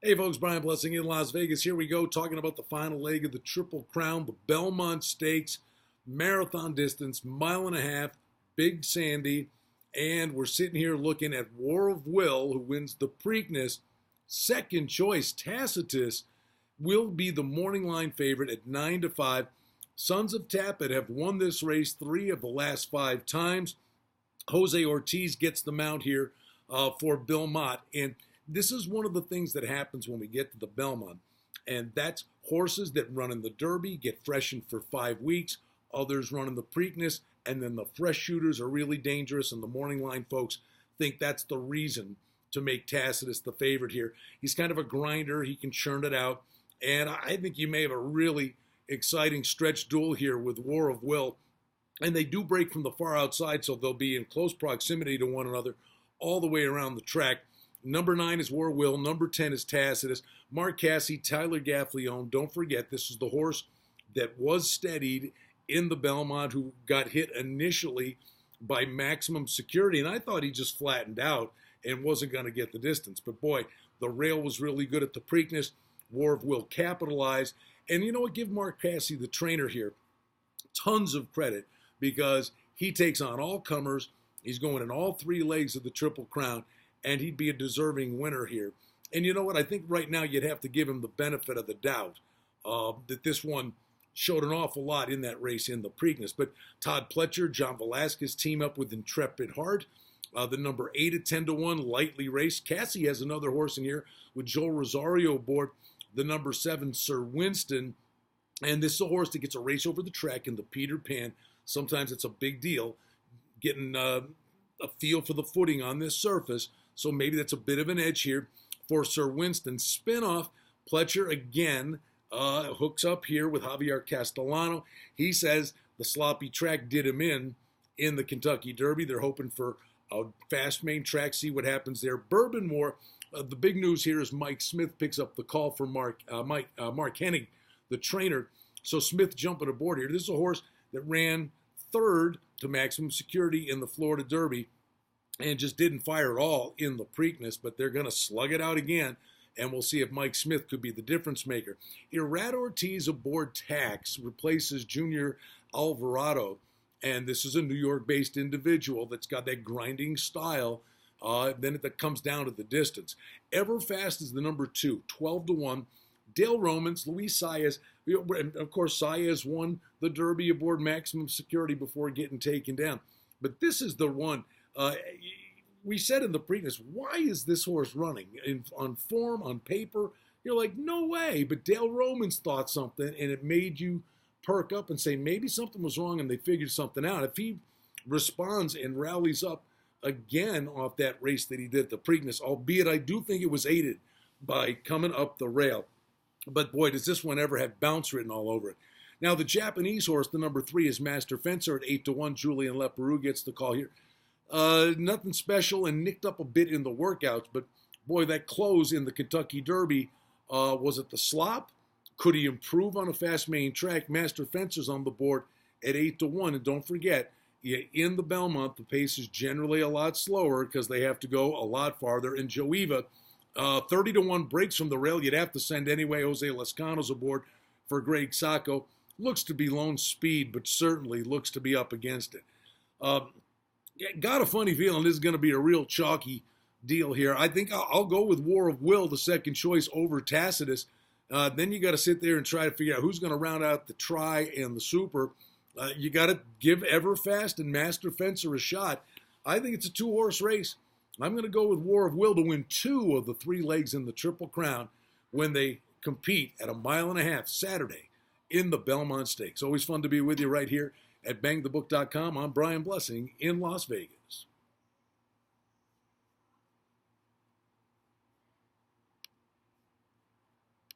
Hey folks, Brian Blessing in Las Vegas. Here we go, talking about the final leg of the Triple Crown, the Belmont Stakes, marathon distance, mile and a half, Big Sandy. And we're sitting here looking at War of Will, who wins the Preakness. Second choice, Tacitus, will be the morning line favorite at 9-5. Sons of Tapit have won this race 3 of the last 5 times. Jose Ortiz gets the mount here for Belmont. And this is one of the things that happens when we get to the Belmont. And that's horses that run in the Derby, get freshened for 5 weeks. Others run in the Preakness, and then the fresh shooters are really dangerous, and the morning line folks think that's the reason to make Tacitus the favorite here. He's kind of a grinder. He can churn it out. And I think you may have a really exciting stretch duel here with War of Will. And they do break from the far outside, so they'll be in close proximity to one another all the way around the track. Number 9 is War Will. Number 10 is Tacitus. Mark Casse, Tyler Gaffleone. Don't forget, this is the horse that was steadied in the Belmont, who got hit initially by Maximum Security. And I thought he just flattened out and wasn't going to get the distance. But boy, the rail was really good at the Preakness. War of Will capitalized. And you know what? Give Mark Casse, the trainer here, tons of credit, because he takes on all comers. He's going in all 3 legs of the Triple Crown, and he'd be a deserving winner here. And you know what? I think right now you'd have to give him the benefit of the doubt that this one showed an awful lot in that race in the Preakness. But Todd Pletcher, John Velasquez team up with Intrepid Heart. The number 8 at 10-1, lightly raced. Casse has another horse in here with Joel Rosario aboard. The number 7, Sir Winston. And this is a horse that gets a race over the track in the Peter Pan. Sometimes it's a big deal getting a feel for the footing on this surface. So maybe that's a bit of an edge here for Sir Winston. Spinoff, Pletcher again hooks up here with Javier Castellano. He says the sloppy track did him in the Kentucky Derby. They're hoping for a fast main track, see what happens there. Bourbonmore, the big news here is Mike Smith picks up the call for Mark Hennig, the trainer. So Smith jumping aboard here. This is a horse that ran 3rd to Maximum Security in the Florida Derby and just didn't fire at all in the Preakness, but they're going to slug it out again, and we'll see if Mike Smith could be the difference maker. Irad Ortiz aboard Tax replaces Junior Alvarado, and this is a New York-based individual that's got that grinding style. Then it comes down to the distance. Everfast is the number 2, 12-1. Dale Romans, Luis Saez, and of course Saez won the Derby aboard Maximum Security before getting taken down. But this is the one. We said in the Preakness, why is this horse running on form, on paper? You're like, no way. But Dale Romans thought something, and it made you perk up and say maybe something was wrong, and they figured something out. If he responds and rallies up again off that race that he did at the Preakness, albeit I do think it was aided by coming up the rail. But boy, does this one ever have bounce written all over it. Now, the Japanese horse, the number 3, is Master Fencer at 8-1. Julian Leparoux gets the call here. Nothing special, and nicked up a bit in the workouts, but boy, that close in the Kentucky Derby, was it the slop? Could he improve on a fast main track? Master Fencer's on the board at 8-1, and don't forget, in the Belmont, the pace is generally a lot slower because they have to go a lot farther. And Joeva, 30-1 breaks from the rail. You'd have to send anyway. Jose Lascano's aboard for Greg Sacco. Looks to be lone speed, but certainly looks to be up against it. Got a funny feeling this is going to be a real chalky deal here. I think I'll go with War of Will, the second choice, over Tacitus. Then you got to sit there and try to figure out who's going to round out the Tri and the Super. You got to give Everfast and Master Fencer a shot. I think it's a 2-horse race. I'm going to go with War of Will to win 2 of the 3 legs in the Triple Crown when they compete at a mile and a half Saturday in the Belmont Stakes. Always fun to be with you right here at bangthebook.com. I'm Brian Blessing in Las Vegas.